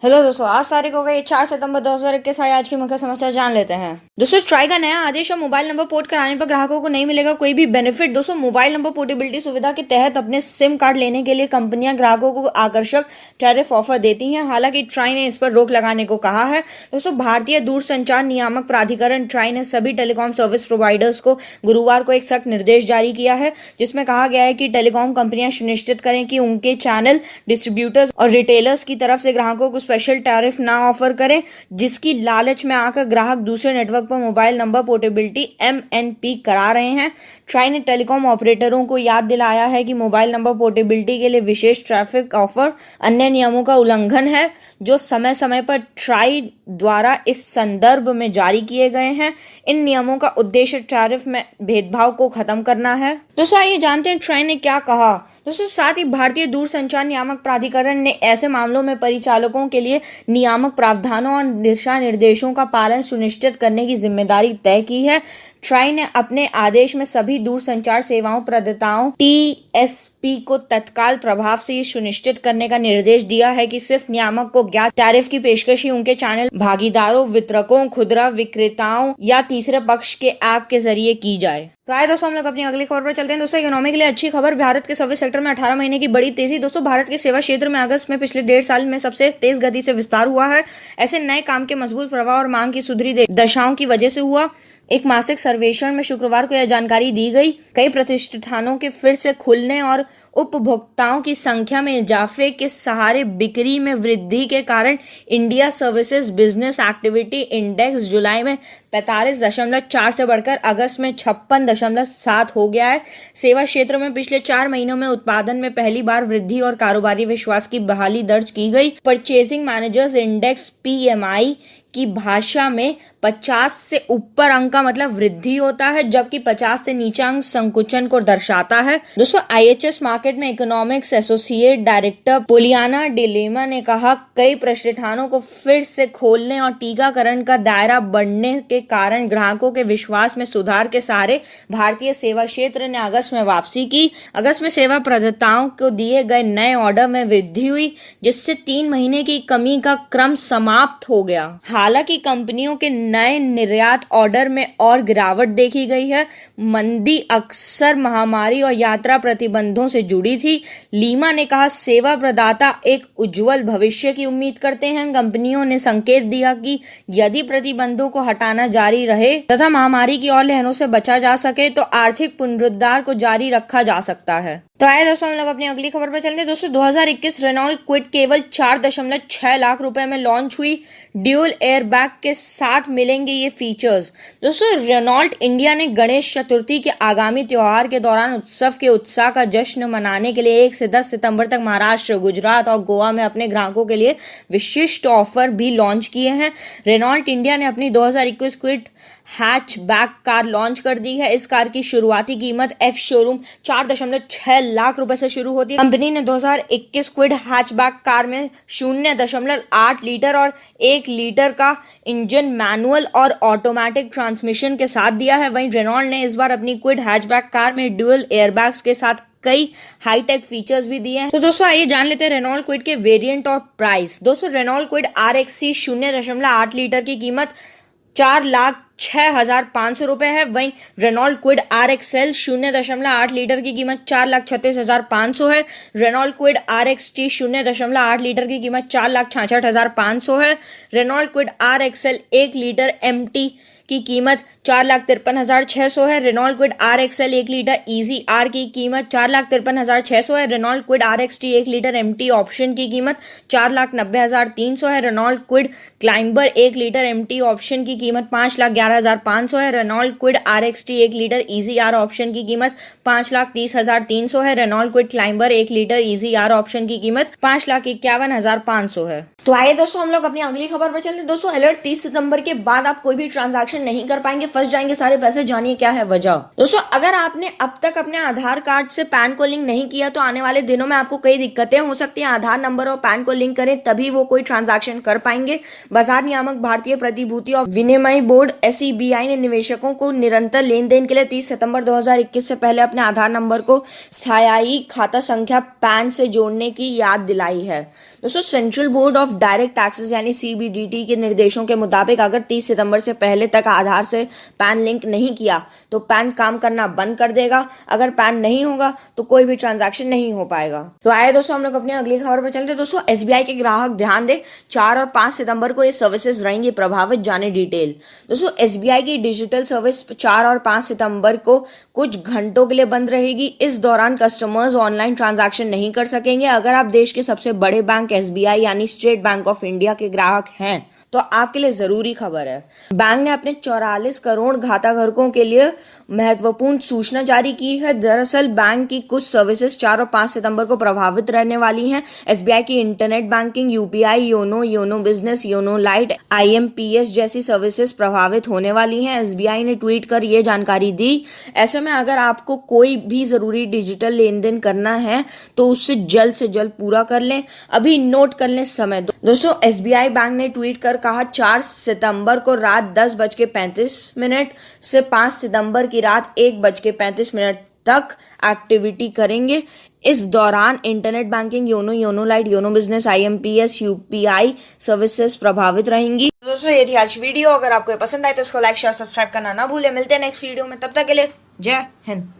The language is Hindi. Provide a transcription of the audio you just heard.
हेलो दोस्तों, आज तारीख हो गई 4 सितंबर 2021। आज के मुख्य समाचार जान लेते हैं। दोस्तों, ट्राई का नया आदेश और मोबाइल नंबर पोर्ट कराने पर ग्राहकों को नहीं मिलेगा कोई भी बेनिफिट। दोस्तों, मोबाइल नंबर पोर्टेबिलिटी सुविधा के तहत अपने सिम कार्ड लेने के लिए कंपनियां ग्राहकों को आकर्षक टैरिफ ऑफर देती हैं। हालांकि ट्राई ने इस पर रोक लगाने को कहा है। दोस्तों, भारतीय दूरसंचार नियामक प्राधिकरण ट्राई ने सभी टेलीकॉम सर्विस प्रोवाइडर्स को गुरुवार को एक सख्त निर्देश जारी किया है, जिसमें कहा गया है कि टेलीकॉम कंपनियां सुनिश्चित करें कि उनके चैनल डिस्ट्रीब्यूटर्स और रिटेलर्स की तरफ से ग्राहकों को स्पेशल टैरिफ ना ऑफर करें, जिसकी लालच में आकर ग्राहक दूसरे नेटवर्क पर मोबाइल नंबर पोर्टेबिलिटी MNP करा रहे हैं। ट्राई ने टेलीकॉम ऑपरेटरों को याद दिलाया है कि मोबाइल नंबर पोर्टेबिलिटी के लिए विशेष ट्रैफिक ऑफर अन्य नियमों का उल्लंघन है, जो समय समय पर ट्राई द्वारा इस संदर्भ में जारी किए गए हैं। इन नियमों का उद्देश्य टैरिफ में भेदभाव को खत्म करना है। दोस्तों, आइए जानते हैं ट्राई ने क्या कहा। दोस्तों, साथ ही भारतीय दूरसंचार नियामक प्राधिकरण ने ऐसे मामलों में परिचालकों के लिए नियामक प्रावधानों और दिशा निर्देशों का पालन सुनिश्चित करने की जिम्मेदारी तय की है। ट्राई ने अपने आदेश में सभी दूरसंचार सेवाओं प्रदाताओं TSP को तत्काल प्रभाव से ये सुनिश्चित करने का निर्देश दिया है कि सिर्फ नियामक को ज्ञात टैरिफ की पेशकश ही उनके चैनल भागीदारों, वितरकों, खुदरा विक्रेताओं या तीसरे पक्ष के ऐप के जरिए की जाए। तो आए दोस्तों, हम लोग अपनी अगली खबर पर चलते हैं। दोस्तों, इकोनॉमी के लिए अच्छी खबर, भारत के सर्विस सेक्टर में 18 महीने की बड़ी तेजी। दोस्तों, भारत के सेवा क्षेत्र में अगस्त में पिछले 1.5 साल में सबसे तेज गति से विस्तार हुआ है। ऐसे नए काम के मजबूत प्रवाह और मांग की सुधरी दशाओं की वजह से हुआ। एक मासिक सर्वेक्षण में शुक्रवार को यह जानकारी दी गई। कई प्रतिष्ठानों के फिर से खुलने और उपभोक्ताओं की संख्या में इजाफे के सहारे बिक्री में वृद्धि के कारण India services business activity index जुलाई में 45.4 से बढ़कर अगस्त में 56.7 हो गया है। सेवा क्षेत्र में पिछले 4 महीनों में उत्पादन में पहली बार वृद्धि और कारोबारी विश्वास की बहाली दर्ज की गई। परचेजिंग मैनेजर्स इंडेक्स PMI की भाषा में 50 से ऊपर अंक का मतलब वृद्धि होता है, जबकि 50 से नीचे अंक संकुचन को दर्शाता है। दोस्तों, IHS मार्केट में economics associate director Poliana dilemma ने कहा, कई प्रतिष्ठानों को फिर से खोलने और टीकाकरण का दायरा बढ़ने के कारण ग्राहकों के विश्वास में सुधार के सहारे भारतीय सेवा क्षेत्र ने अगस्त में वापसी की। अगस्त में सेवा प्रदाताओं को दिए गए नए ऑर्डर में वृद्धि हुई, जिससे 3 महीने की कमी का क्रम समाप्त हो गया। हालांकि कंपनियों के नए निर्यात ऑर्डर में और गिरावट देखी गई है। मंदी अक्सर महामारी और यात्रा प्रतिबंधों से जुड़ी थी। लीमा ने कहा, सेवा प्रदाता एक उज्जवल भविष्य की उम्मीद करते हैं। कंपनियों ने संकेत दिया कि यदि प्रतिबंधों को हटाना जारी रहे तथा महामारी की और लहरों से बचा जा सके तो आर्थिक पुनरुद्धार को जारी रखा जा सकता है। तो आए दोस्तों, हम लोग अपनी अगली खबर पर चलते हैं। दोस्तों, 2021 रेनॉल्ट क्विड केवल 4.6 लाख रुपए में लॉन्च हुई। ड्यूल एयरबैग के साथ मिलेंगे ये फीचर्स। दोस्तों, रेनॉल्ट इंडिया ने गणेश चतुर्थी के आगामी त्योहार के दौरान उत्सव के उत्साह का जश्न मनाने के लिए 1 से 10 सितंबर तक महाराष्ट्र, गुजरात और गोवा में अपने ग्राहकों के लिए विशिष्ट ऑफर भी लॉन्च किए हैं। रेनॉल्ट इंडिया ने अपनी 2021 क्विड हैचबैक कार लॉन्च कर दी है। इस कार की शुरुआती कीमत एक्स शोरूम 4.6 लाख रुपए से शुरू होती है। कंपनी ने 2021 क्विड हैचबैक कार में 0.8 लीटर और 1 लीटर का इंजन मैनुअल और ऑटोमेटिक ट्रांसमिशन के साथ दिया है। वहीं रेनॉल्ट ने इस बार अपनी क्विड हैचबैक कार में ड्यूअल एयरबैग्स के साथ कई हाईटेक फीचर्स भी दिए हैं। तो दोस्तों, आइए जान लेते हैं रेनॉल्ट क्विड के वेरिएंट और प्राइस। दोस्तों, रेनॉल्ट क्विड RXC 0.8 लीटर की कीमत 4,06,500 रुपए है। वहीं रेनॉल्ट क्विड RXL 0.8 लीटर की कीमत 4,36,500 है। रेनॉल्ट क्विड RXT 0.8 लीटर की कीमत 4,66,500 है। Renault Kwid RXL 1 litre MT की कीमत 4,53,600 है। Renault Kwid RXL 1 litre Easy R की कीमत 4,53,600 है। Renault Kwid RXT 1 litre MT option की कीमत 4,90,300 है। Renault Kwid Climber 1 litre MT option की कीमत 5,11,500 है। Renault Kwid RXT 1 litre Easy R option की कीमत 5,30,300 है। Renault Kwid Climber 1 litre Easy R option की कीमत 5,51,500 है। तो आइए दोस्तों, हम लोग अपनी अगली खबर पर चलते हैं। दोस्तों, अलर्ट 30 सितंबर के बाद आप कोई भी ट्रांजैक्शन ट्रांजैक्शन नहीं कर पाएंगे, फंस जाएंगे सारे पैसे। जानिए क्या है वजह। दोस्तों, अगर आपने अब तक अपने आधार कार्ड से पैन को लिंक नहीं किया तो आने वाले दिनों में आपको कई दिक्कतें हो सकती हैं। आधार नंबर और पैन को लिंक करें तभी वो कोई ट्रांजैक्शन कर पाएंगे। बाजार नियामक भारतीय प्रतिभूति और विनिमय बोर्ड SEBI ने निवेशकों को निरंतर लेन देन के लिए 30 सितंबर 2021 से पहले अपने आधार नंबर को स्थायी खाता संख्या पैन से जोड़ने की याद दिलाई है। दोस्तों, central board of direct taxes यानी CBDT के निर्देशों के मुताबिक अगर 30 सितंबर से पहले तक आधार से पैन लिंक नहीं किया तो पैन काम करना बंद कर देगा। अगर पैन नहीं होगा तो कोई भी ट्रांजैक्शन नहीं हो पाएगा। तो आए दोस्तों, हम लोग अपनी अगली खबर पर चलते हैं। दोस्तों, SBI के ग्राहक ध्यान दें, 4 और 5 सितंबर को ये सर्विसेज रहेंगी प्रभावित। जाने डिटेल। दोस्तों, SBI की डिजिटल सर्विस 4 और 5 सितंबर को कुछ घंटों के लिए बंद रहेगी। इस दौरान कस्टमर्स ऑनलाइन ट्रांजैक्शन नहीं कर सकेंगे। अगर आप देश के सबसे बड़े बैंक SBI यानी स्टेट बैंक ऑफ इंडिया के ग्राहक हैं तो आपके लिए जरूरी खबर है। बैंक ने अपने 44 करोड़ खाताधारकों के लिए महत्वपूर्ण सूचना जारी की है। दरअसल बैंक की कुछ सर्विसेज 4 और 5 सितंबर को प्रभावित रहने वाली हैं। SBI की internet banking, UPI, YONO business, YONO light, IMPS जैसी सर्विसेज प्रभावित होने वाली हैं। SBI ने ट्वीट कर ये जानकारी दी। ऐसे में अगर आपको कोई भी जरूरी डिजिटल लेन देन करना है तो उससे जल्द से जल्द पूरा कर लें। अभी नोट कर लें समय। दोस्तों, SBI बैंक ने ट्वीट कर कहा 4 सितंबर को रात 10:35 से 5 सितंबर की रात 1:35 तक एक्टिविटी करेंगे। इस दौरान internet banking, YONO light, YONO business, IMPS, UPI services प्रभावित रहेंगी। दोस्तों, ये थी आज वीडियो। अगर आपको पसंद आए तो इसको लाइक, शेयर, सब्सक्राइब करना ना भूले। मिलते हैं नेक्स्ट वीडियो में, तब तक के लिए जय हिंद।